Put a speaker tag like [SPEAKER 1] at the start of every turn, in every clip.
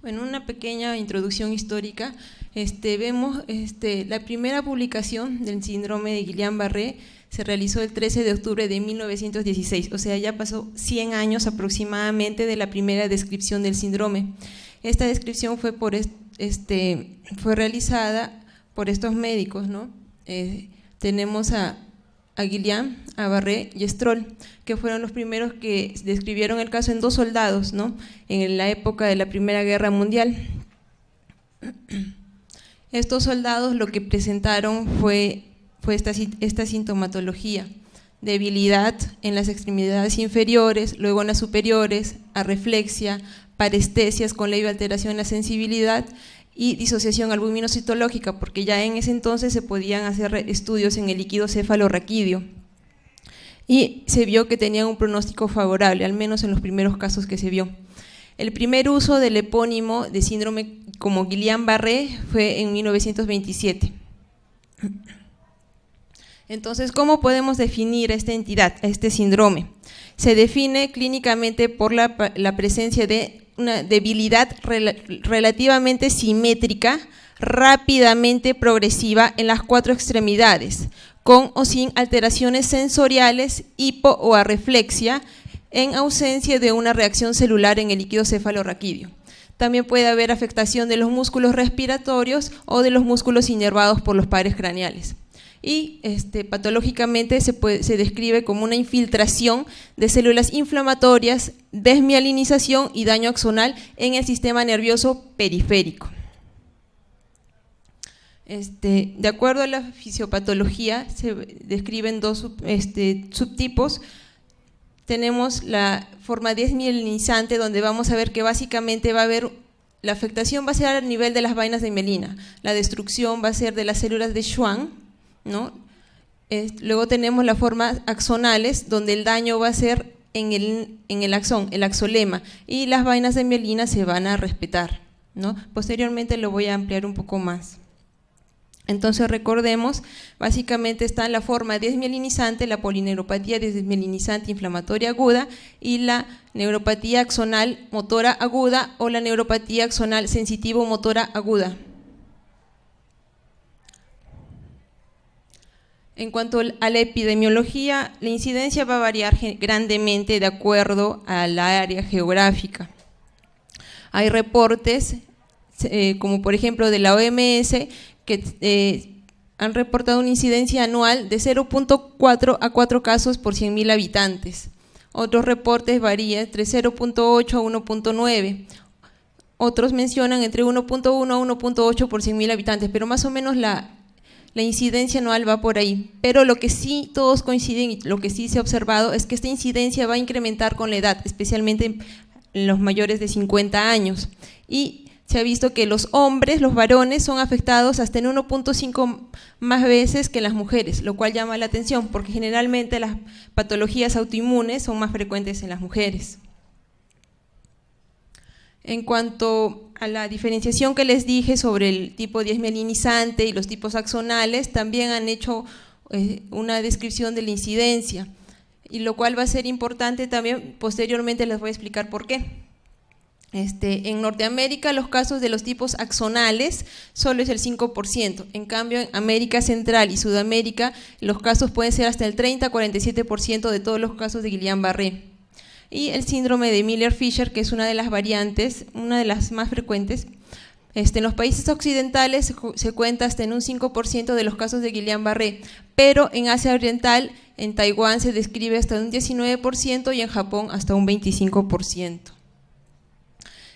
[SPEAKER 1] Bueno, una pequeña introducción histórica. Vemos la primera publicación del síndrome de Guillain-Barré se realizó el 13 de octubre de 1916, o sea, ya pasó 100 años aproximadamente de la primera descripción del síndrome. Esta descripción fue realizada por estos médicos, ¿no? Tenemos a Guillain, a Barré y Stroll, que fueron los primeros que describieron el caso en 2 soldados, ¿no? En la época de la Primera Guerra Mundial. Estos soldados lo que presentaron fue esta sintomatología: debilidad en las extremidades inferiores, luego en las superiores, arreflexia, parestesias con leve alteración en la sensibilidad y disociación albuminocitológica, porque ya en ese entonces se podían hacer estudios en el líquido cefalorraquídeo y se vio que tenían un pronóstico favorable, al menos en los primeros casos que se vio. El primer uso del epónimo de síndrome como Guillain-Barré fue en 1927. Entonces, ¿cómo podemos definir a esta entidad, a este síndrome? Se define clínicamente por la presencia de una debilidad relativamente simétrica, rápidamente progresiva en las 4 extremidades, con o sin alteraciones sensoriales, hipo o arreflexia, en ausencia de una reacción celular en el líquido cefalorraquídeo. También puede haber afectación de los músculos respiratorios o de los músculos inervados por los pares craneales. Y patológicamente se describe como una infiltración de células inflamatorias, desmielinización y daño axonal en el sistema nervioso periférico. De acuerdo a la fisiopatología, se describen 2 subtipos. Tenemos la forma desmielinizante, donde vamos a ver que básicamente va a haber, la afectación va a ser a nivel de las vainas de mielina, la destrucción va a ser de las células de Schwann, ¿no? Luego tenemos las formas axonales, donde el daño va a ser en el axón, el axolema, y las vainas de mielina se van a respetar, ¿no? Posteriormente lo voy a ampliar un poco más. Entonces recordemos, básicamente está la forma desmielinizante, la polineuropatía desmielinizante inflamatoria aguda y la neuropatía axonal motora aguda o la neuropatía axonal sensitivo motora aguda. En cuanto a la epidemiología, la incidencia va a variar grandemente de acuerdo a la área geográfica. Hay reportes, como por ejemplo de la OMS, que han reportado una incidencia anual de 0.4 a 4 casos por 100.000 habitantes. Otros reportes varían entre 0.8 a 1.9. Otros mencionan entre 1.1 a 1.8 por 100.000 habitantes, pero más o menos la incidencia anual va por ahí. Pero lo que sí todos coinciden y lo que sí se ha observado es que esta incidencia va a incrementar con la edad, especialmente en los mayores de 50 años. Y se ha visto que los hombres, los varones, son afectados hasta en 1.5 más veces que las mujeres, lo cual llama la atención, porque generalmente las patologías autoinmunes son más frecuentes en las mujeres. En cuanto a la diferenciación que les dije sobre el tipo desmielinizante y los tipos axonales, también han hecho una descripción de la incidencia, y lo cual va a ser importante también, posteriormente les voy a explicar por qué. En Norteamérica los casos de los tipos axonales solo es el 5%, en cambio en América Central y Sudamérica los casos pueden ser hasta el 30-47% de todos los casos de Guillain-Barré. Y el síndrome de Miller-Fisher, que es una de las variantes, una de las más frecuentes, en los países occidentales se cuenta hasta en un 5% de los casos de Guillain-Barré, pero en Asia Oriental, en Taiwán se describe hasta un 19% y en Japón hasta un 25%.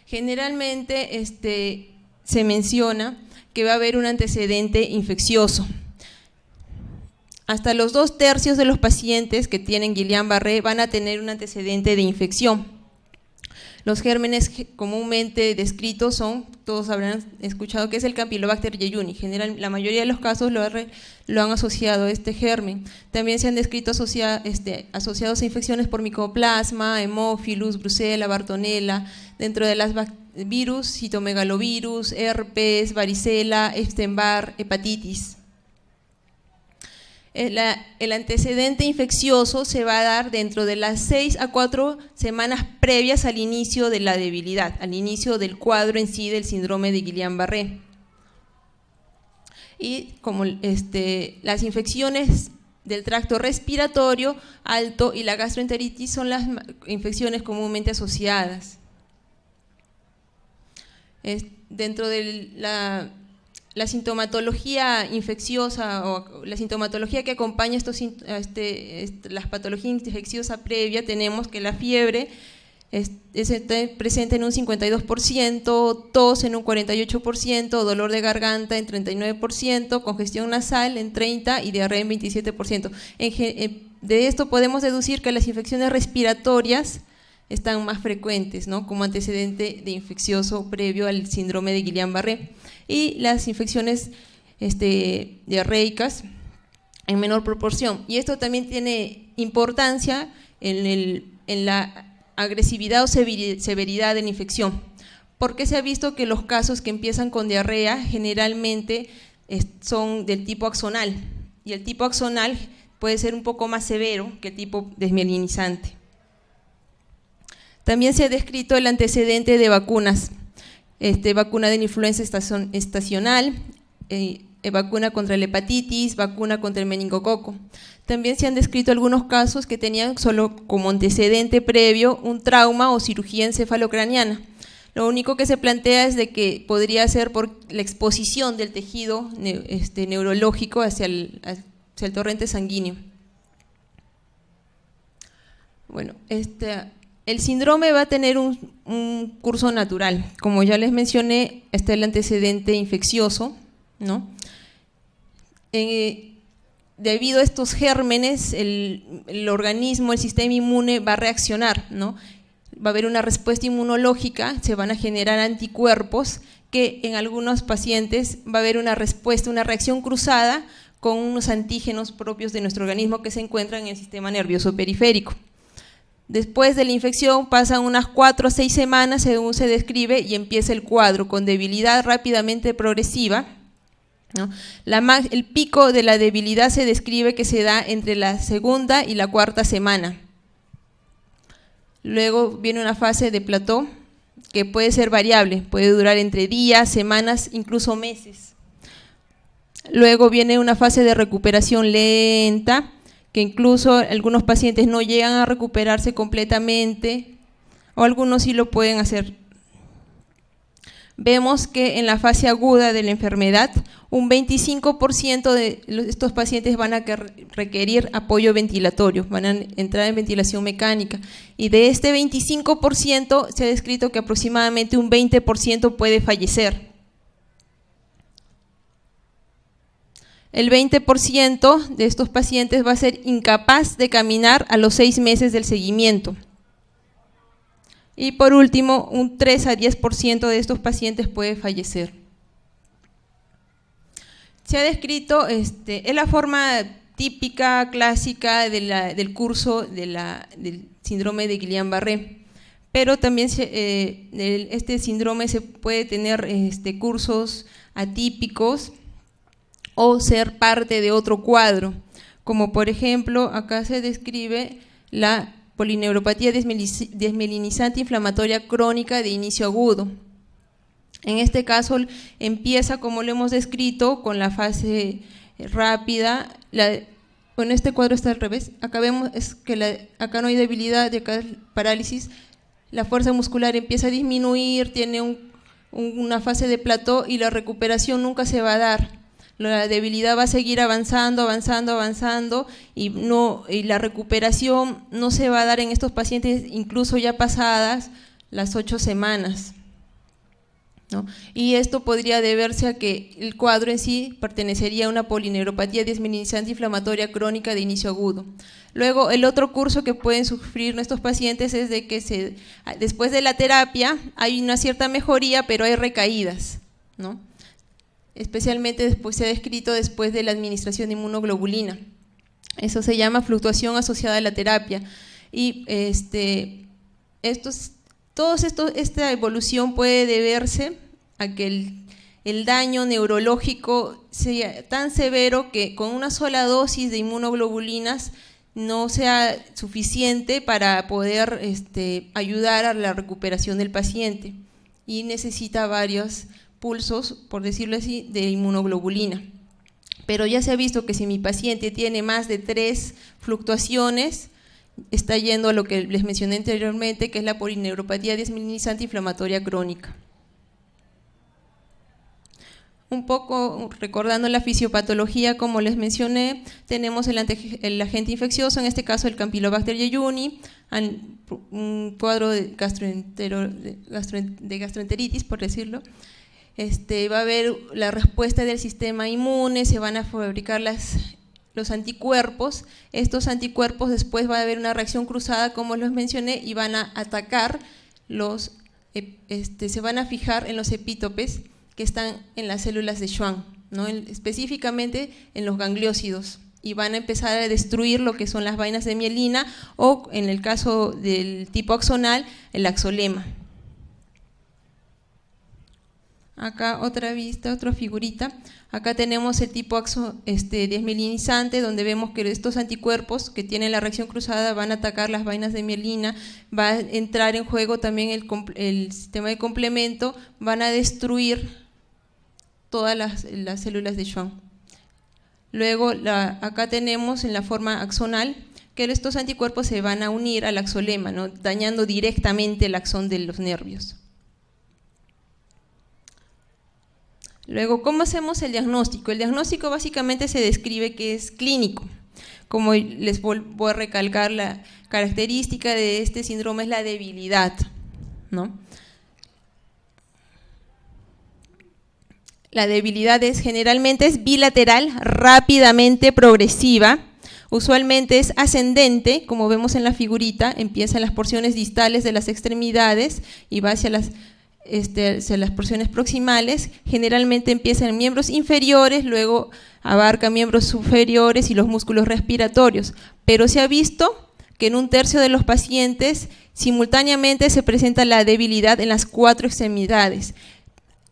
[SPEAKER 1] Generalmente se menciona que va a haber un antecedente infeccioso. Hasta los 2/3 de los pacientes que tienen Guillain-Barré van a tener un antecedente de infección. Los gérmenes comúnmente descritos son, todos habrán escuchado que es el Campylobacter jejuni. La mayoría de los casos lo han asociado a este germen. También se han descrito asociados a infecciones por micoplasma, hemófilus, brucela, bartonella, dentro de las virus, citomegalovirus, herpes, varicela, Epstein-Barr, hepatitis. El antecedente infeccioso se va a dar dentro de las 6 a 4 semanas previas al inicio de la debilidad, al inicio del cuadro en sí del síndrome de Guillain-Barré. Y como las infecciones del tracto respiratorio alto y la gastroenteritis son las infecciones comúnmente asociadas. Dentro de la sintomatología infecciosa o la sintomatología que acompaña las patologías infecciosas previas, tenemos que la fiebre está presente en un 52%, tos en un 48%, dolor de garganta en 39%, congestión nasal en 30% y diarrea en 27%. De esto podemos deducir que las infecciones respiratorias están más frecuentes, ¿no?, como antecedente de infeccioso previo al síndrome de Guillain-Barré, y las infecciones diarreicas en menor proporción. Y esto también tiene importancia en la agresividad o severidad de la infección, porque se ha visto que los casos que empiezan con diarrea generalmente son del tipo axonal, y el tipo axonal puede ser un poco más severo que el tipo desmielinizante. También se ha descrito el antecedente de vacunas, vacuna de la influenza estacional, vacuna contra la hepatitis, vacuna contra el meningococo. También se han descrito algunos casos que tenían solo como antecedente previo un trauma o cirugía encefalocraniana. Lo único que se plantea es de que podría ser por la exposición del tejido neurológico hacia el torrente sanguíneo. Bueno, el síndrome va a tener un curso natural. Como ya les mencioné, está el antecedente infeccioso, ¿no? Debido a estos gérmenes, el organismo, el sistema inmune va a reaccionar, ¿no? Va a haber una respuesta inmunológica, se van a generar anticuerpos que en algunos pacientes va a haber una respuesta, una reacción cruzada con unos antígenos propios de nuestro organismo que se encuentran en el sistema nervioso periférico. Después de la infección pasan unas 4 a 6 semanas, según se describe, y empieza el cuadro con debilidad rápidamente progresiva, ¿no? El pico de la debilidad se describe que se da entre la segunda y la cuarta semana. Luego viene una fase de plató que puede ser variable, puede durar entre días, semanas, incluso meses. Luego viene una fase de recuperación lenta, que incluso algunos pacientes no llegan a recuperarse completamente, o algunos sí lo pueden hacer. Vemos que en la fase aguda de la enfermedad, un 25% de estos pacientes van a requerir apoyo ventilatorio, van a entrar en ventilación mecánica, y de este 25% se ha descrito que aproximadamente un 20% puede fallecer. El 20% de estos pacientes va a ser incapaz de caminar a los 6 meses del seguimiento. Y por último, un 3 a 10% de estos pacientes puede fallecer. Se ha descrito, es la forma típica, clásica del curso del síndrome de Guillain-Barré, pero también este síndrome se puede tener cursos atípicos o ser parte de otro cuadro, como por ejemplo, acá se describe la polineuropatía desmielinizante inflamatoria crónica de inicio agudo. En este caso empieza, como lo hemos descrito, con la fase rápida. Bueno, este cuadro está al revés. Acá vemos que acá no hay debilidad, y acá hay parálisis. La fuerza muscular empieza a disminuir, tiene una fase de plató y la recuperación nunca se va a dar. La debilidad va a seguir avanzando y la recuperación no se va a dar en estos pacientes incluso ya pasadas las 8 semanas, ¿no? Y esto podría deberse a que el cuadro en sí pertenecería a una polineuropatía desmielinizante inflamatoria crónica de inicio agudo. Luego, el otro curso que pueden sufrir nuestros pacientes es de que después de la terapia hay una cierta mejoría, pero hay recaídas, ¿no? Especialmente después se ha descrito después de la administración de inmunoglobulina. Eso se llama fluctuación asociada a la terapia. Y esta evolución puede deberse a que el daño neurológico sea tan severo que con una sola dosis de inmunoglobulinas no sea suficiente para poder ayudar a la recuperación del paciente y necesita varios pulsos, por decirlo así, de inmunoglobulina. Pero ya se ha visto que si mi paciente tiene más de 3 fluctuaciones, está yendo a lo que les mencioné anteriormente, que es la polineuropatía desmielinizante inflamatoria crónica. Un poco recordando la fisiopatología, como les mencioné, tenemos el agente infeccioso, en este caso el Campylobacter jejuni, un cuadro de gastroenteritis, por decirlo. Va a haber la respuesta del sistema inmune, se van a fabricar los anticuerpos. Estos anticuerpos después va a haber una reacción cruzada, como les mencioné, y van a atacar se van a fijar en los epítopes que están en las células de Schwann, ¿no? Específicamente en los gangliósidos, y van a empezar a destruir lo que son las vainas de mielina o, en el caso del tipo axonal, el axolema. Acá otra figurita. Acá tenemos el tipo desmielinizante, donde vemos que estos anticuerpos que tienen la reacción cruzada van a atacar las vainas de mielina, va a entrar en juego también el sistema de complemento, van a destruir todas las células de Schwann. Luego acá tenemos en la forma axonal que estos anticuerpos se van a unir al axolema, ¿no? Dañando directamente el axón de los nervios. Luego, ¿cómo hacemos el diagnóstico? El diagnóstico básicamente se describe que es clínico. Como les voy a recalcar, la característica de este síndrome es la debilidad, ¿no? La debilidad generalmente es bilateral, rápidamente progresiva, usualmente es ascendente, como vemos en la figurita, empieza en las porciones distales de las extremidades y va hacia las porciones proximales. Generalmente empieza en miembros inferiores, luego abarca miembros superiores y los músculos respiratorios, pero se ha visto que en 1/3 de los pacientes simultáneamente se presenta la debilidad en las 4 extremidades,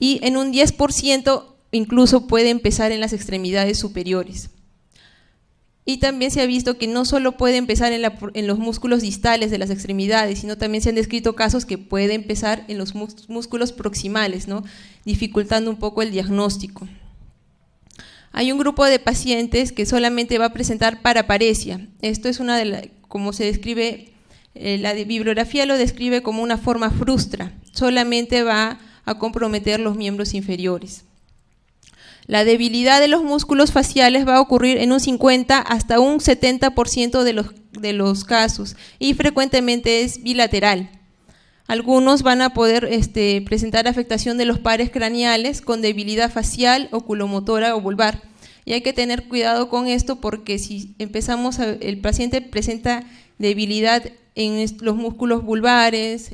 [SPEAKER 1] y en un 10% incluso puede empezar en las extremidades superiores. Y también se ha visto que no solo puede empezar en los músculos distales de las extremidades, sino también se han descrito casos que puede empezar en los músculos proximales, ¿no? Dificultando un poco el diagnóstico. Hay un grupo de pacientes que solamente va a presentar paraparesia. Esto es como se describe, la bibliografía lo describe como una forma frustra, solamente va a comprometer los miembros inferiores. La debilidad de los músculos faciales va a ocurrir en un 50 hasta un 70% de los casos, y frecuentemente es bilateral. Algunos van a poder presentar afectación de los pares craneales con debilidad facial, oculomotora o vulvar. Y hay que tener cuidado con esto, porque si el paciente presenta debilidad en los músculos vulvares,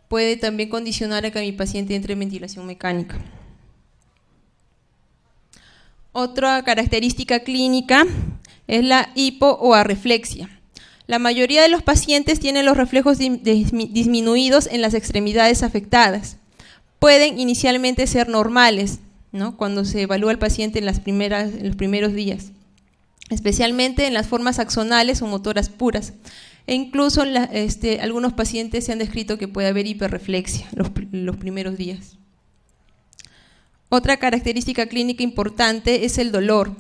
[SPEAKER 1] puede también condicionar a que mi paciente entre en ventilación mecánica. Otra característica clínica es la hipo o arreflexia. La mayoría de los pacientes tienen los reflejos disminuidos en las extremidades afectadas. Pueden inicialmente ser normales, ¿no? Cuando se evalúa al paciente en los primeros días, especialmente en las formas axonales o motoras puras. E incluso algunos pacientes se han descrito que puede haber hiperreflexia los primeros días. Otra característica clínica importante es el dolor.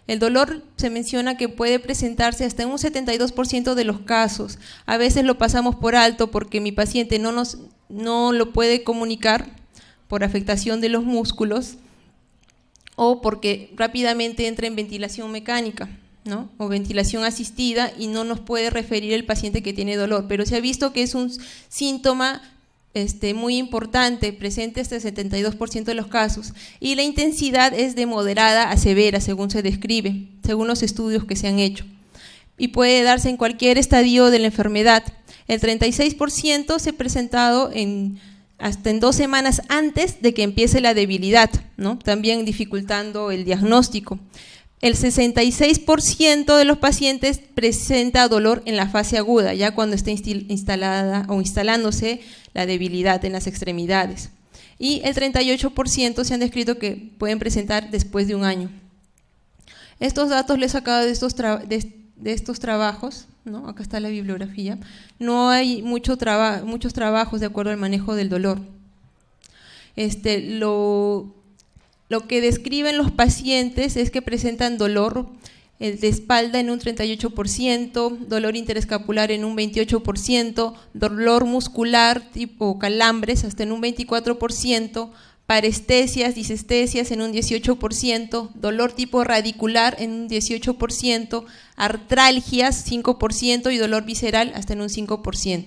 [SPEAKER 1] El dolor se menciona que puede presentarse hasta en un 72% de los casos. A veces lo pasamos por alto porque mi paciente no lo puede comunicar por afectación de los músculos o porque rápidamente entra en ventilación mecánica, ¿no? O ventilación asistida, y no nos puede referir el paciente que tiene dolor, pero se ha visto que es un síntoma muy importante, presente hasta el 72% de los casos, y la intensidad es de moderada a severa, según se describe, según los estudios que se han hecho, y puede darse en cualquier estadio de la enfermedad. El 36% se ha presentado hasta en 2 semanas antes de que empiece la debilidad, ¿no? También dificultando el diagnóstico. El 66% de los pacientes presenta dolor en la fase aguda, ya cuando está instalada o instalándose la debilidad en las extremidades. y el 38% se han descrito que pueden presentar después de un año. Estos datos los he sacado de estos trabajos, ¿no? Acá está la bibliografía. No hay muchos trabajos de acuerdo al manejo del dolor. Lo que describen los pacientes es que presentan dolor de espalda en un 38%, dolor interescapular en un 28%, dolor muscular tipo calambres hasta en un 24%, parestesias, disestesias en un 18%, dolor tipo radicular en un 18%, artralgias 5% y dolor visceral hasta en un 5%.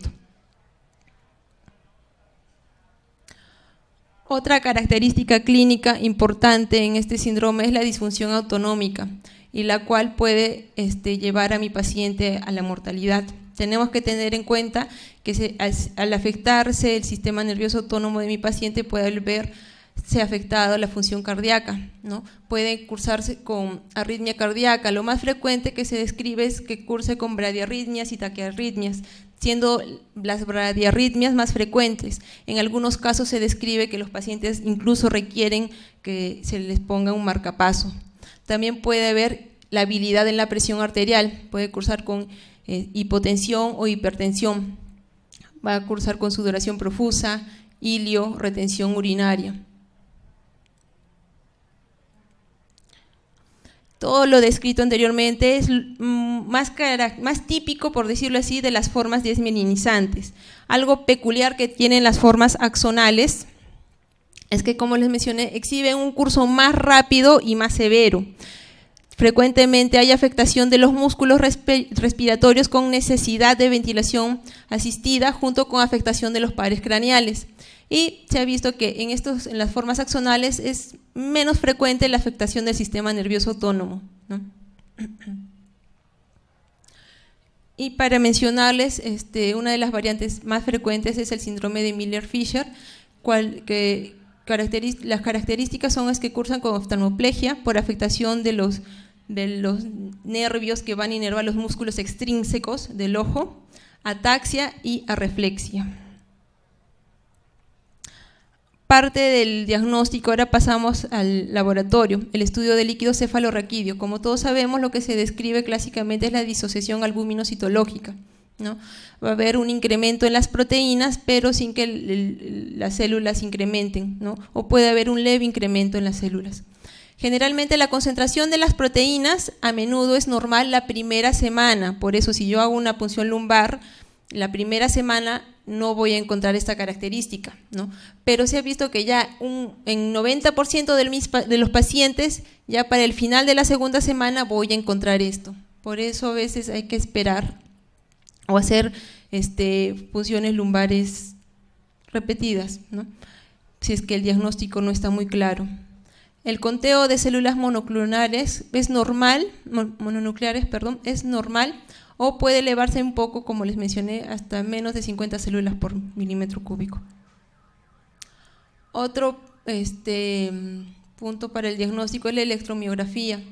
[SPEAKER 1] Otra característica clínica importante en este síndrome es la disfunción autonómica, y la cual puede llevar a mi paciente a la mortalidad. Tenemos que tener en cuenta que al afectarse el sistema nervioso autónomo de mi paciente puede verse afectado la función cardíaca, ¿no? Puede cursarse con arritmia cardíaca. Lo más frecuente que se describe es que curse con bradiarritmias y taquiarritmias, siendo las bradiarritmias más frecuentes. En algunos casos se describe que los pacientes incluso requieren que se les ponga un marcapaso. También puede haber labilidad en la presión arterial, puede cursar con hipotensión o hipertensión, va a cursar con sudoración profusa, hilio, retención urinaria. Todo lo descrito anteriormente es más típico, por decirlo así, de las formas desmielinizantes. Algo peculiar que tienen las formas axonales es que, como les mencioné, exhiben un curso más rápido y más severo. Frecuentemente hay afectación de los músculos respiratorios con necesidad de ventilación asistida junto con afectación de los pares craneales. Y se ha visto que en las formas axonales es menos frecuente la afectación del sistema nervioso autónomo, ¿no? Y para mencionarles, una de las variantes más frecuentes es el síndrome de Miller-Fisher, las características son las que cursan con oftalmoplegia por afectación de los nervios que van a inervar los músculos extrínsecos del ojo, ataxia y arreflexia. Parte del diagnóstico, ahora pasamos al laboratorio, el estudio del líquido cefalorraquídeo. Como todos sabemos, lo que se describe clásicamente es la disociación albumino-citológica, ¿no? Va a haber un incremento en las proteínas, pero sin que las células incrementen, ¿no? O puede haber un leve incremento en las células. Generalmente la concentración de las proteínas a menudo es normal la primera semana, por eso si yo hago una punción lumbar, la primera semana no voy a encontrar esta característica, ¿no? Pero se ha visto que ya en 90% de los pacientes, ya para el final de la segunda semana voy a encontrar esto. Por eso a veces hay que esperar o hacer punciones lumbares repetidas, ¿no? Si es que el diagnóstico no está muy claro. El conteo de células mononucleares es normal, es normal, o puede elevarse un poco, como les mencioné, hasta menos de 50 células por milímetro cúbico. Otro punto para el diagnóstico es la electromiografía.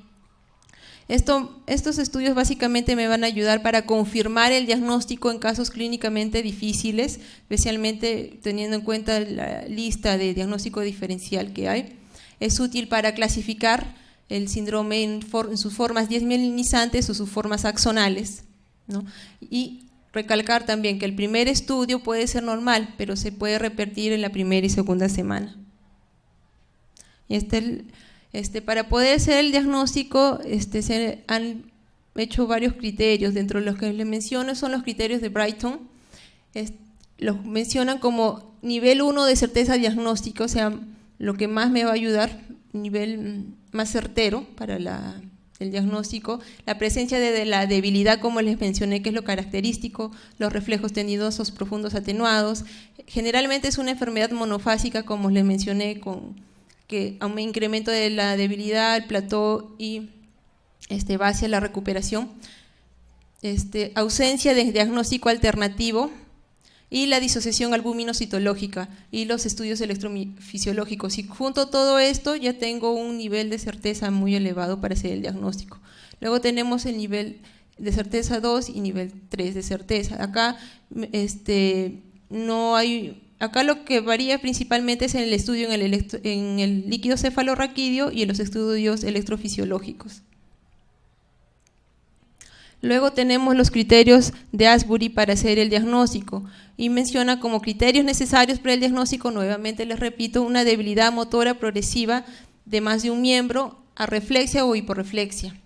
[SPEAKER 1] Estos estudios básicamente me van a ayudar para confirmar el diagnóstico en casos clínicamente difíciles, especialmente teniendo en cuenta la lista de diagnóstico diferencial que hay. Es útil para clasificar el síndrome en sus formas desmielinizantes o sus formas axonales, ¿no? Y recalcar también que el primer estudio puede ser normal, pero se puede repetir en la primera y segunda semana. Y para poder hacer el diagnóstico se han hecho varios criterios. Dentro de los que les menciono son los criterios de Brighton. Los mencionan como nivel 1 de certeza diagnóstica, o sea, lo que más me va a ayudar, nivel más certero para el diagnóstico, la presencia de la debilidad, como les mencioné, que es lo característico, los reflejos tendinosos profundos atenuados. Generalmente es una enfermedad monofásica, como les mencioné, con que un incremento de la debilidad, el plató y va hacia la recuperación. Ausencia de diagnóstico alternativo y la disociación albumino-citológica y los estudios electrofisiológicos. Y junto a todo esto ya tengo un nivel de certeza muy elevado para hacer el diagnóstico. Luego tenemos el nivel de certeza 2 y nivel 3 de certeza. Acá no hay Acá lo que varía principalmente es en el estudio en el líquido cefalorraquídeo y en los estudios electrofisiológicos. Luego tenemos los criterios de Asbury para hacer el diagnóstico y menciona como criterios necesarios para el diagnóstico, nuevamente les repito, una debilidad motora progresiva de más de un miembro, arreflexia o hiporreflexia.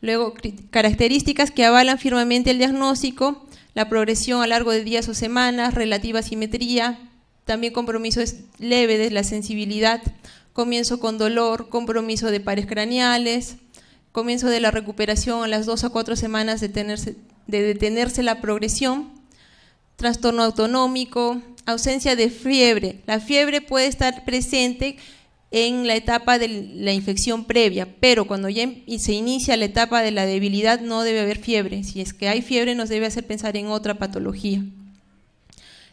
[SPEAKER 1] Luego, características que avalan firmemente el diagnóstico, la progresión a lo largo de días o semanas, relativa simetría, también compromiso leve de la sensibilidad, comienzo con dolor, compromiso de pares craneales, comienzo de la recuperación a las 2 a 4 semanas de detenerse la progresión, trastorno autonómico, ausencia de fiebre. La fiebre puede estar presente en la etapa de la infección previa, pero cuando ya se inicia la etapa de la debilidad no debe haber fiebre. Si es que hay fiebre nos debe hacer pensar en otra patología.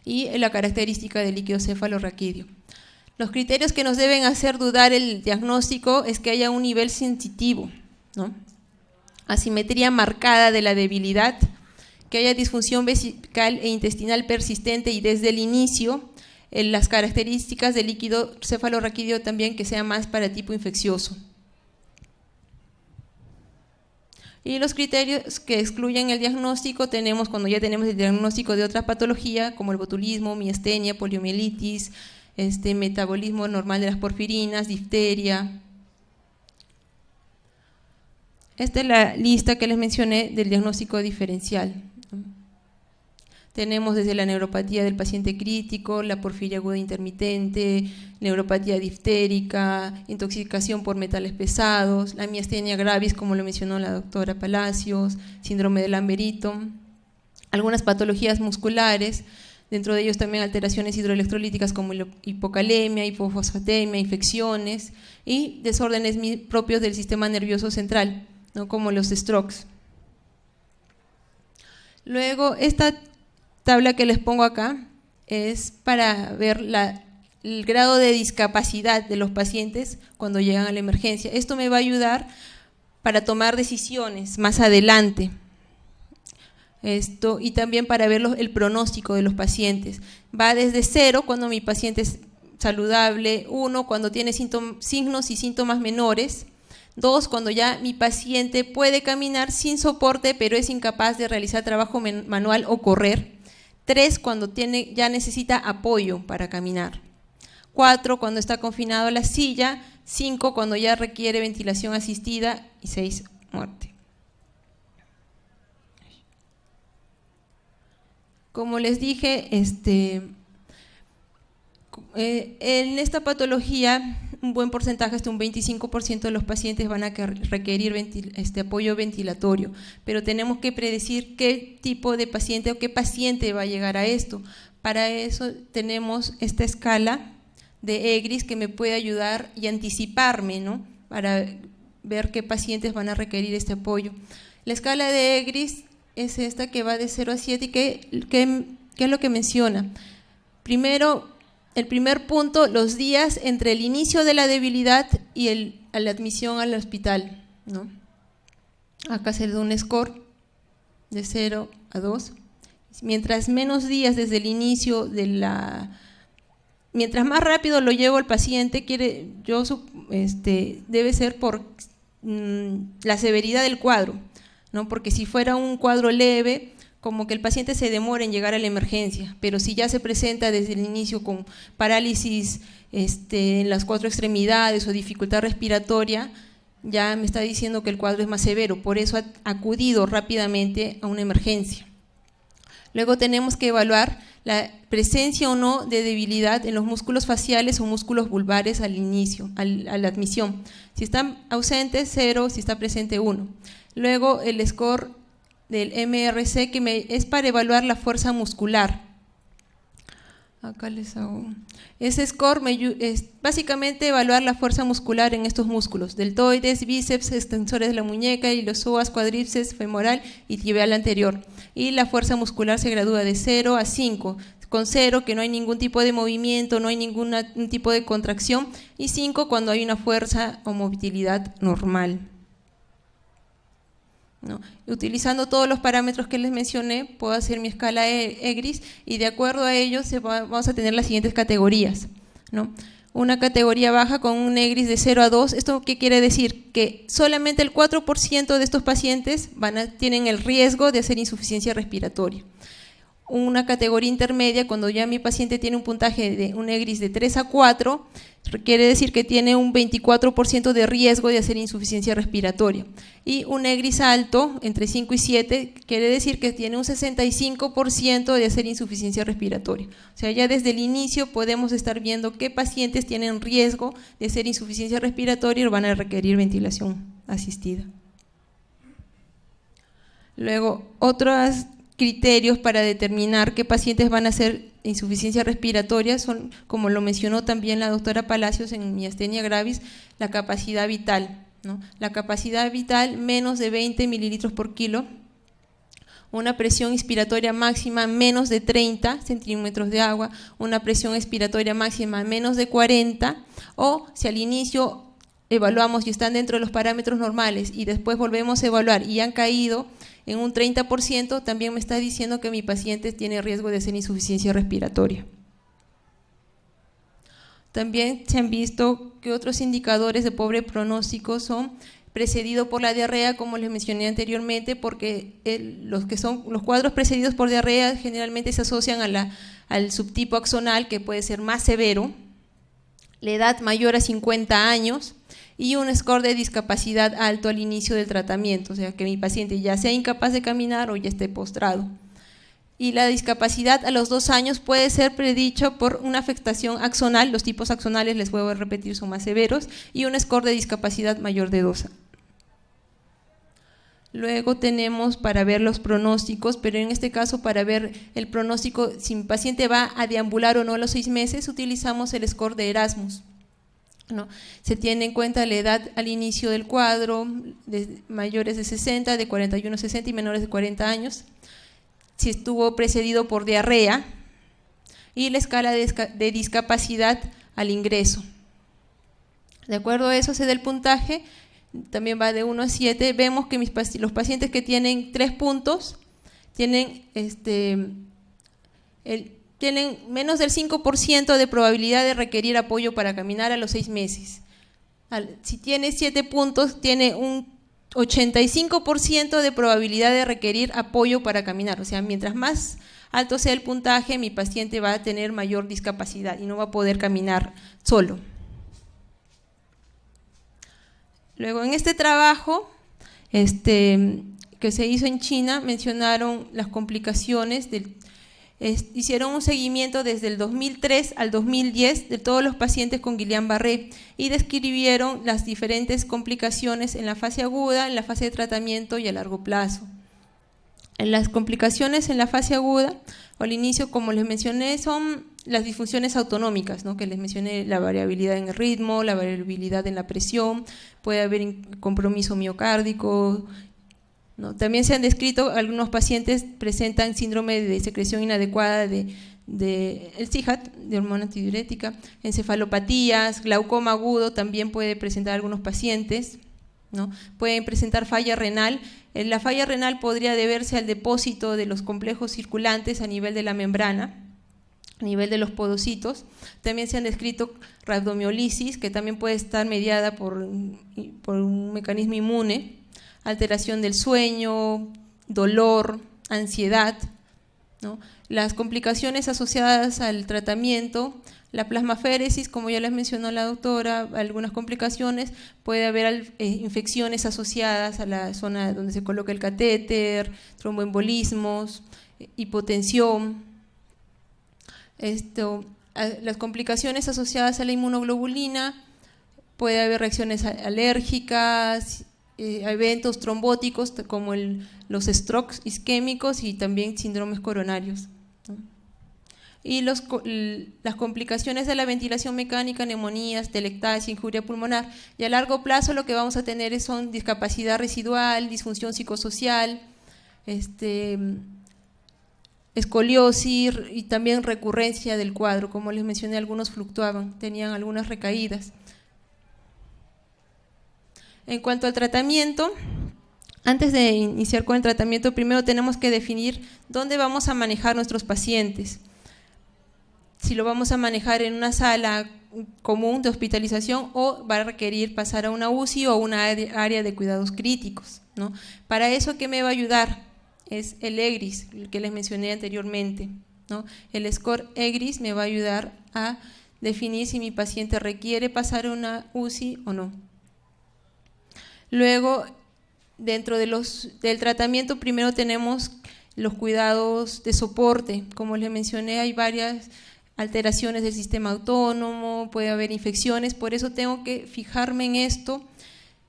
[SPEAKER 1] Y la característica del líquido cefalorraquídeo. Los criterios que nos deben hacer dudar el diagnóstico es que haya un nivel sensitivo, ¿no? Asimetría marcada de la debilidad, que haya disfunción vesical e intestinal persistente y desde el inicio, las características del líquido cefalorraquídeo también que sea más para tipo infeccioso. Y los criterios que excluyen el diagnóstico tenemos cuando ya tenemos el diagnóstico de otra patología como el botulismo, miastenia, poliomielitis, metabolismo normal de las porfirinas, difteria. Esta es la lista que les mencioné del diagnóstico diferencial. Tenemos desde la neuropatía del paciente crítico, la porfiria aguda intermitente, neuropatía diftérica, intoxicación por metales pesados, la miastenia gravis, como lo mencionó la doctora Palacios, síndrome de Lamberito, algunas patologías musculares, dentro de ellos también alteraciones hidroelectrolíticas como hipocalemia, hipofosfatemia, infecciones y desórdenes propios del sistema nervioso central, ¿no? Como los strokes. Luego, esta tabla que les pongo acá es para ver el grado de discapacidad de los pacientes cuando llegan a la emergencia. Esto me va a ayudar para tomar decisiones más adelante. Y también para ver el pronóstico de los pacientes. Va desde 0 cuando mi paciente es saludable, 1 cuando tiene signos y síntomas menores, 2 cuando ya mi paciente puede caminar sin soporte pero es incapaz de realizar trabajo manual o correr, 3 cuando ya necesita apoyo para caminar, 4 cuando está confinado a la silla, 5 cuando ya requiere ventilación asistida y 6 muerte. Como les dije, en esta patología un buen porcentaje, hasta un 25% de los pacientes van a requerir apoyo ventilatorio, pero tenemos que predecir qué tipo de paciente o qué paciente va a llegar a esto. Para eso tenemos esta escala de EGRIS que me puede ayudar y anticiparme, ¿no? Para ver qué pacientes van a requerir este apoyo. La escala de EGRIS es esta que va de 0 a 7 y ¿qué es lo que menciona? Primero, el primer punto, los días entre el inicio de la debilidad y la admisión al hospital, ¿no? Acá se da un score de 0 a 2. Mientras menos días desde el inicio mientras más rápido lo llevo al paciente, debe ser por la severidad del cuadro, ¿no? Porque si fuera un cuadro leve, como que el paciente se demora en llegar a la emergencia, pero si ya se presenta desde el inicio con parálisis en las 4 extremidades o dificultad respiratoria, ya me está diciendo que el cuadro es más severo, por eso ha acudido rápidamente a una emergencia. Luego tenemos que evaluar la presencia o no de debilidad en los músculos faciales o músculos vulvares al inicio, a la admisión. Si están ausentes, 0, si está presente, 1. Luego el score del MRC que es para evaluar la fuerza muscular. Acá les hago. Ese score es básicamente evaluar la fuerza muscular en estos músculos, deltoides, bíceps, extensores de la muñeca, iliopsoas, cuádriceps, femoral y tibial anterior. Y la fuerza muscular se gradúa de 0 a 5, con 0 que no hay ningún tipo de movimiento, no hay ningún tipo de contracción, y 5 cuando hay una fuerza o movilidad normal. ¿no? Utilizando todos los parámetros que les mencioné, puedo hacer mi escala EGRIS y de acuerdo a ellos vamos a tener las siguientes categorías, ¿no? Una categoría baja con un EGRIS de 0 a 2. ¿Esto qué quiere decir? Que solamente el 4% de estos pacientes tienen el riesgo de hacer insuficiencia respiratoria. Una categoría intermedia, cuando ya mi paciente tiene un puntaje de un EGRIS de 3 a 4, quiere decir que tiene un 24% de riesgo de hacer insuficiencia respiratoria. Y un EGRIS alto, entre 5 y 7, quiere decir que tiene un 65% de hacer insuficiencia respiratoria. O sea, ya desde el inicio podemos estar viendo qué pacientes tienen riesgo de hacer insuficiencia respiratoria y van a requerir ventilación asistida. Luego, otros criterios para determinar qué pacientes van a hacer insuficiencia respiratoria son, como lo mencionó también la doctora Palacios en miastenia gravis, la capacidad vital, ¿no? La capacidad vital menos de 20 mililitros por kilo, una presión inspiratoria máxima menos de 30 centímetros de agua, una presión expiratoria máxima menos de 40, o si al inicio evaluamos y están dentro de los parámetros normales y después volvemos a evaluar y han caído en un 30%, también me está diciendo que mi paciente tiene riesgo de hacer insuficiencia respiratoria. También se han visto que otros indicadores de pobre pronóstico son precedido por la diarrea, como les mencioné anteriormente, porque los cuadros precedidos por diarrea generalmente se asocian al subtipo axonal, que puede ser más severo, la edad mayor a 50 años, y un score de discapacidad alto al inicio del tratamiento, o sea que mi paciente ya sea incapaz de caminar o ya esté postrado. Y la discapacidad a los 2 años puede ser predicha por una afectación axonal, los tipos axonales, les vuelvo a repetir, son más severos, y un score de discapacidad mayor de 2. Luego tenemos para ver los pronósticos, pero en este caso para ver el pronóstico, si mi paciente va a deambular o no a los 6 meses, utilizamos el score de Erasmus, ¿no? Se tiene en cuenta la edad al inicio del cuadro, de mayores de 60, de 41 a 60 y menores de 40 años, si estuvo precedido por diarrea, y la escala de discapacidad al ingreso. De acuerdo a eso se da el puntaje, también va de 1 a 7, vemos que los pacientes que tienen 3 puntos tienen menos del 5% de probabilidad de requerir apoyo para caminar a los 6 meses. Si tiene 7 puntos, tiene un 85% de probabilidad de requerir apoyo para caminar. O sea, mientras más alto sea el puntaje, mi paciente va a tener mayor discapacidad y no va a poder caminar solo. Luego, en este trabajo que se hizo en China, mencionaron las complicaciones hicieron un seguimiento desde el 2003 al 2010 de todos los pacientes con Guillain-Barré y describieron las diferentes complicaciones en la fase aguda, en la fase de tratamiento y a largo plazo. En las complicaciones en la fase aguda, o al inicio, como les mencioné, son las disfunciones autonómicas, ¿no? Que les mencioné, la variabilidad en el ritmo, la variabilidad en la presión, puede haber compromiso miocárdico, ¿no? También se han descrito algunos pacientes presentan síndrome de secreción inadecuada el CIHAT, de hormona antidiurética, encefalopatías, glaucoma agudo también puede presentar algunos pacientes, ¿no? Pueden presentar falla renal. La falla renal podría deberse al depósito de los complejos circulantes a nivel de la membrana, a nivel de los podocitos. También se han descrito rabdomiolisis, que también puede estar mediada por un mecanismo inmune, alteración del sueño, dolor, ansiedad, ¿no? Las complicaciones asociadas al tratamiento, la plasmaféresis, como ya les mencionó la doctora, algunas complicaciones, puede haber infecciones asociadas a la zona donde se coloca el catéter, tromboembolismos, hipotensión. Las complicaciones asociadas a la inmunoglobulina, puede haber reacciones alérgicas, eventos trombóticos como los strokes isquémicos y también síndromes coronarios, ¿no? Y las complicaciones de la ventilación mecánica, neumonías, telectasia, injuria pulmonar. Y a largo plazo lo que vamos a tener son discapacidad residual, disfunción psicosocial, escoliosis y también recurrencia del cuadro. Como les mencioné, algunos fluctuaban, tenían algunas recaídas. En cuanto al tratamiento, Antes de iniciar con el tratamiento, primero tenemos que definir dónde vamos a manejar nuestros pacientes. Si lo vamos a manejar en una sala común de hospitalización o va a requerir pasar a una UCI o una área de cuidados críticos, ¿no? Para eso, ¿qué me va a ayudar? Es el EGRIS, el que les mencioné anteriormente, ¿no? El score EGRIS me va a ayudar a definir si mi paciente requiere pasar a una UCI o no. Luego, dentro del tratamiento, primero tenemos los cuidados de soporte. Como les mencioné, hay varias alteraciones del sistema autónomo, puede haber infecciones, por eso tengo que fijarme en esto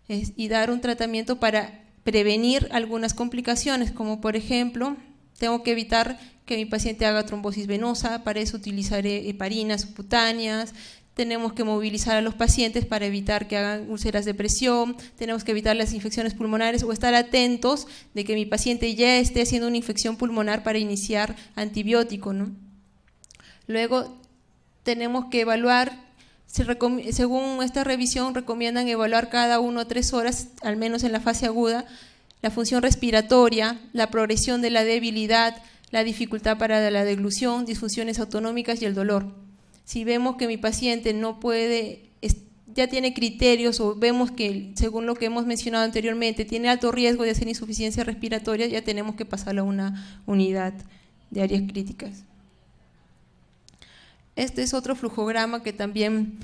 [SPEAKER 1] y dar un tratamiento para prevenir algunas complicaciones, como por ejemplo, tengo que evitar que mi paciente haga trombosis venosa, para eso utilizaré heparinas subcutáneas. Tenemos que movilizar a los pacientes para evitar que hagan úlceras de presión, tenemos que evitar las infecciones pulmonares o estar atentos de que mi paciente ya esté haciendo una infección pulmonar para iniciar antibiótico, ¿no? Luego tenemos que evaluar, según esta revisión recomiendan evaluar cada 1 a 3 horas, al menos en la fase aguda, la función respiratoria, la progresión de la debilidad, la dificultad para la deglución, disfunciones autonómicas y el dolor. Si vemos que mi paciente no puede, ya tiene criterios o vemos que, según lo que hemos mencionado anteriormente, tiene alto riesgo de hacer insuficiencia respiratoria, ya tenemos que pasarlo a una unidad de áreas críticas. Este es otro flujograma que también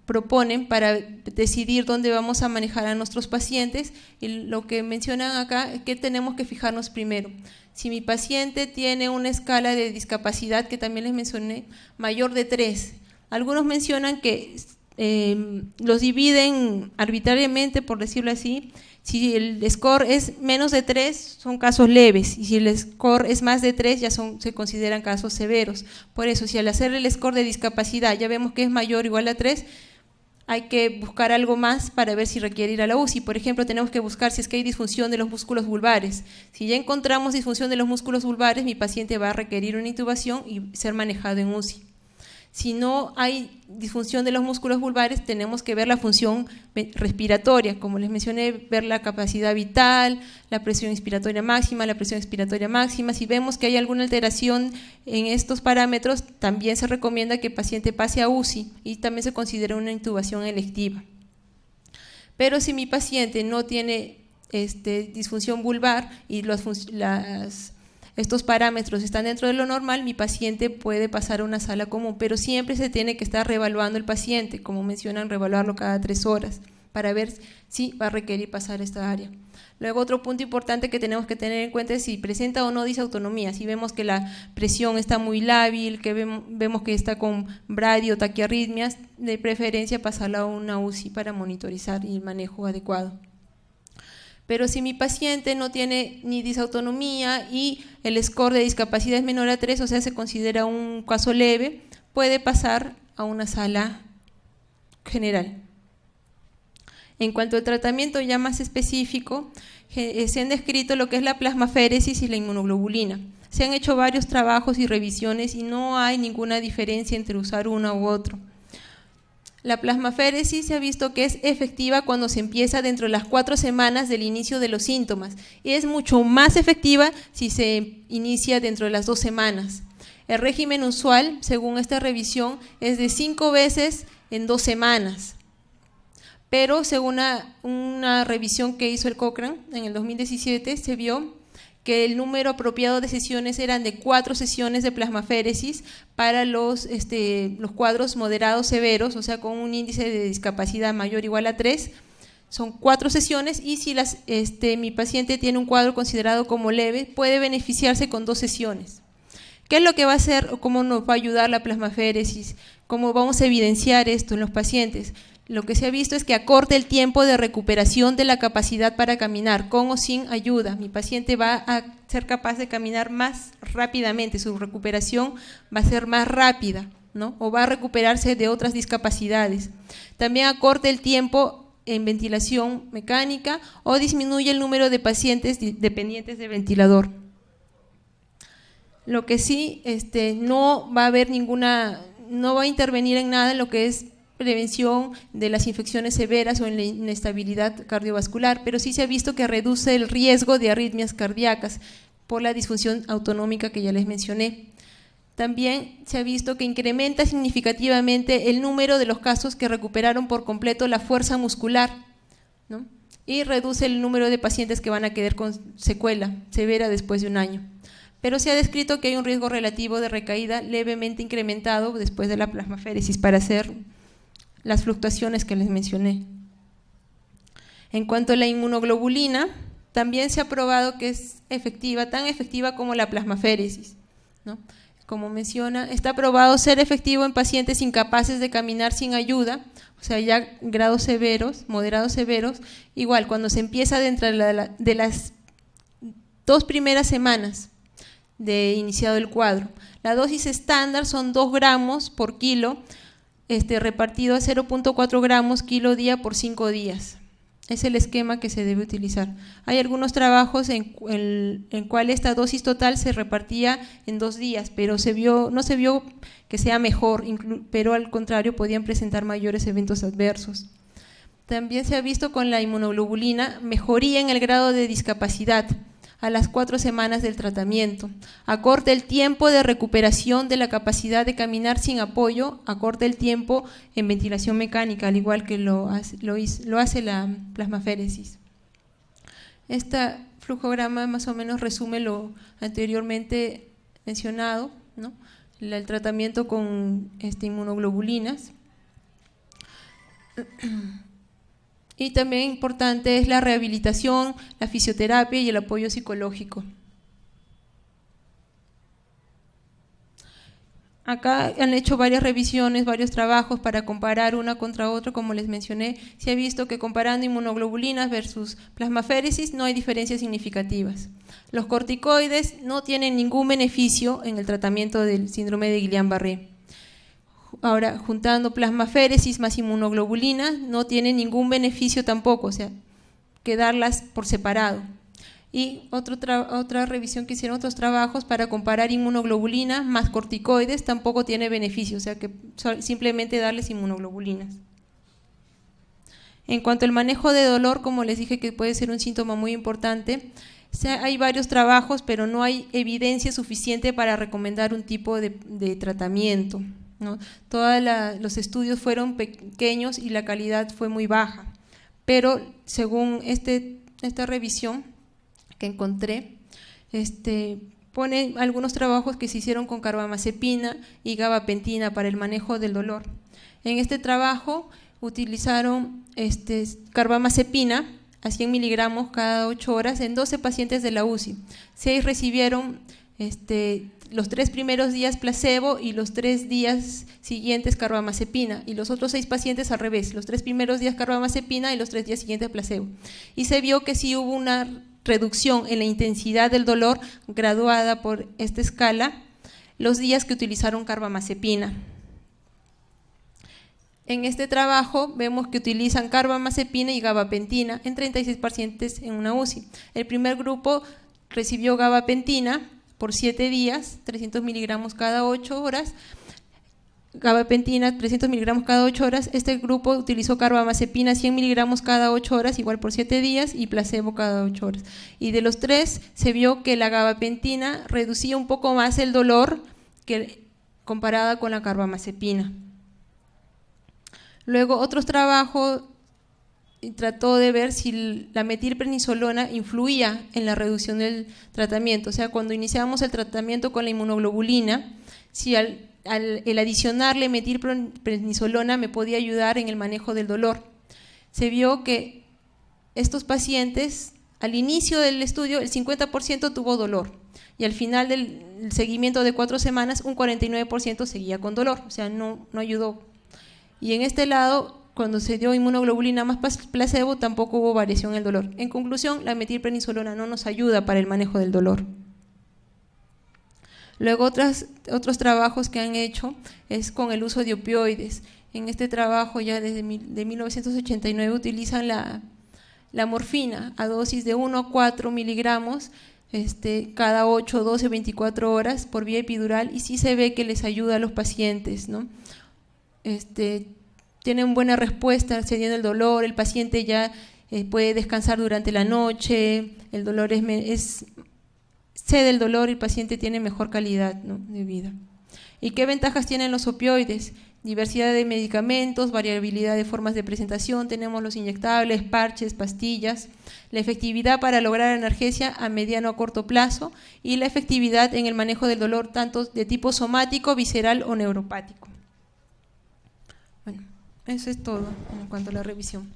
[SPEAKER 1] proponen para decidir dónde vamos a manejar a nuestros pacientes, y lo que mencionan acá es que tenemos que fijarnos primero. Si mi paciente tiene una escala de discapacidad, que también les mencioné, mayor de 3, algunos mencionan que los dividen arbitrariamente, por decirlo así. Si el score es menos de 3, son casos leves, y si el score es más de 3, ya se consideran casos severos. Por eso, si al hacer el score de discapacidad ya vemos que es mayor o igual a 3, hay que buscar algo más para ver si requiere ir a la UCI. Por ejemplo, tenemos que buscar si es que hay disfunción de los músculos vulvares. Si ya encontramos disfunción de los músculos vulvares, mi paciente va a requerir una intubación y ser manejado en UCI. Si no hay disfunción de los músculos vulvares, tenemos que ver la función respiratoria, como les mencioné, ver la capacidad vital, la presión inspiratoria máxima, la presión expiratoria máxima. Si vemos que hay alguna alteración en estos parámetros, también se recomienda que el paciente pase a UCI y también se considera una intubación electiva. Pero si mi paciente no tiene disfunción vulvar y estos parámetros están dentro de lo normal, mi paciente puede pasar a una sala común, pero siempre se tiene que estar reevaluando el paciente, como mencionan, reevaluarlo cada 3 horas, para ver si va a requerir pasar a esta área. Luego, otro punto importante que tenemos que tener en cuenta es si presenta o no disautonomía. Si vemos que la presión está muy lábil, que vemos que está con bradio, taquiarritmias, de preferencia pasarla a una UCI para monitorizar y el manejo adecuado. Pero si mi paciente no tiene ni disautonomía y el score de discapacidad es menor a 3, o sea, se considera un caso leve, puede pasar a una sala general. En cuanto al tratamiento ya más específico, se han descrito lo que es la plasmaféresis y la inmunoglobulina. Se han hecho varios trabajos y revisiones y no hay ninguna diferencia entre usar uno u otro. La plasmaféresis se ha visto que es efectiva cuando se empieza dentro de las 4 semanas del inicio de los síntomas y es mucho más efectiva si se inicia dentro de las 2 semanas. El régimen usual, según esta revisión, es de 5 veces en 2 semanas. Pero según una revisión que hizo el Cochrane en el 2017, se vio que el número apropiado de sesiones eran de 4 sesiones de plasmaféresis para los cuadros moderados severos, o sea, con un índice de discapacidad mayor o igual a 3, son 4 sesiones, y si mi paciente tiene un cuadro considerado como leve, puede beneficiarse con 2 sesiones. ¿Qué es lo que va a hacer o cómo nos va a ayudar la plasmaféresis? ¿Cómo vamos a evidenciar esto en los pacientes? Lo que se ha visto es que acorta el tiempo de recuperación de la capacidad para caminar, con o sin ayuda. Mi paciente va a ser capaz de caminar más rápidamente, su recuperación va a ser más rápida, ¿no? O va a recuperarse de otras discapacidades. También acorta el tiempo en ventilación mecánica o disminuye el número de pacientes dependientes de ventilador. Lo que sí no va a haber no va a intervenir en nada en lo que es prevención de las infecciones severas o en la inestabilidad cardiovascular, pero sí se ha visto que reduce el riesgo de arritmias cardíacas por la disfunción autonómica que ya les mencioné. También se ha visto que incrementa significativamente el número de los casos que recuperaron por completo la fuerza muscular, ¿no? Y reduce el número de pacientes que van a quedar con secuela severa después de un año. Pero se ha descrito que hay un riesgo relativo de recaída levemente incrementado después de la plasmaféresis para hacer las fluctuaciones que les mencioné. En cuanto a la inmunoglobulina, también se ha probado que es efectiva, tan efectiva como la plasmaféresis, ¿no? Como menciona, está probado ser efectivo en pacientes incapaces de caminar sin ayuda, o sea, ya grados severos, moderados severos, igual cuando se empieza dentro de las 2 primeras semanas de iniciado el cuadro. La dosis estándar son 2 gramos por kilo, repartido a 0.4 gramos kilo día por 5 días. Es el esquema que se debe utilizar. Hay algunos trabajos en cual esta dosis total se repartía en 2 días, pero no se vio que sea mejor, pero al contrario podían presentar mayores eventos adversos. También se ha visto con la inmunoglobulina mejoría en el grado de discapacidad a las 4 semanas del tratamiento, acorta el tiempo de recuperación de la capacidad de caminar sin apoyo, acorta el tiempo en ventilación mecánica, al igual que lo hace la plasmaféresis. Este flujograma más o menos resume lo anteriormente mencionado, ¿no? El tratamiento con inmunoglobulinas. Y también importante es la rehabilitación, la fisioterapia y el apoyo psicológico. Acá han hecho varias revisiones, varios trabajos para comparar una contra otra, como les mencioné. Se ha visto que comparando inmunoglobulinas versus plasmaféresis no hay diferencias significativas. Los corticoides no tienen ningún beneficio en el tratamiento del síndrome de Guillain-Barré. Ahora, juntando plasmaféresis más inmunoglobulina, no tiene ningún beneficio tampoco, o sea, que darlas por separado. Y otra revisión que hicieron otros trabajos para comparar inmunoglobulina más corticoides tampoco tiene beneficio, o sea, que simplemente darles inmunoglobulinas. En cuanto al manejo de dolor, como les dije que puede ser un síntoma muy importante, hay varios trabajos, pero no hay evidencia suficiente para recomendar un tipo de tratamiento, ¿no? Todos los estudios fueron pequeños y la calidad fue muy baja, pero según esta revisión que encontré, pone algunos trabajos que se hicieron con carbamazepina y gabapentina para el manejo del dolor. En este trabajo utilizaron carbamazepina a 100 miligramos cada 8 horas en 12 pacientes de la UCI. 6 recibieron los 3 primeros días placebo y los 3 días siguientes carbamazepina, y los otros 6 pacientes al revés, los 3 primeros días carbamazepina y los 3 días siguientes placebo. Y se vio que sí hubo una reducción en la intensidad del dolor graduada por esta escala los días que utilizaron carbamazepina. En este trabajo vemos que utilizan carbamazepina y gabapentina en 36 pacientes en una UCI. El primer grupo recibió gabapentina por 7 días, 300 miligramos cada 8 horas, gabapentina 300 miligramos cada 8 horas. Este grupo utilizó carbamazepina 100 miligramos cada 8 horas, igual por 7 días, y placebo cada 8 horas. Y de los 3 se vio que la gabapentina reducía un poco más el dolor comparada con la carbamazepina. Luego otros trabajos trató de ver si la metilprednisolona influía en la reducción del tratamiento, o sea, cuando iniciamos el tratamiento con la inmunoglobulina, si el adicionarle metilprednisolona me podía ayudar en el manejo del dolor. Se vio que estos pacientes, al inicio del estudio, el 50% tuvo dolor, y al final del seguimiento de 4 semanas, un 49% seguía con dolor, o sea, no ayudó. Y en este lado, cuando se dio inmunoglobulina más placebo, tampoco hubo variación en el dolor. En conclusión, la metilprednisolona no nos ayuda para el manejo del dolor. Luego otros trabajos que han hecho es con el uso de opioides. En este trabajo ya desde 1989 utilizan la morfina a dosis de 1 a 4 miligramos cada 8, 12, 24 horas por vía epidural, y sí se ve que les ayuda a los pacientes, ¿no? tienen buena respuesta cediendo el dolor, el paciente ya puede descansar durante la noche, el dolor cede el dolor y el paciente tiene mejor calidad, ¿no?, de vida. ¿Y qué ventajas tienen los opioides? Diversidad de medicamentos, variabilidad de formas de presentación, tenemos los inyectables, parches, pastillas, la efectividad para lograr analgesia a mediano o corto plazo y la efectividad en el manejo del dolor tanto de tipo somático, visceral o neuropático. Bueno, eso es todo en cuanto a la revisión.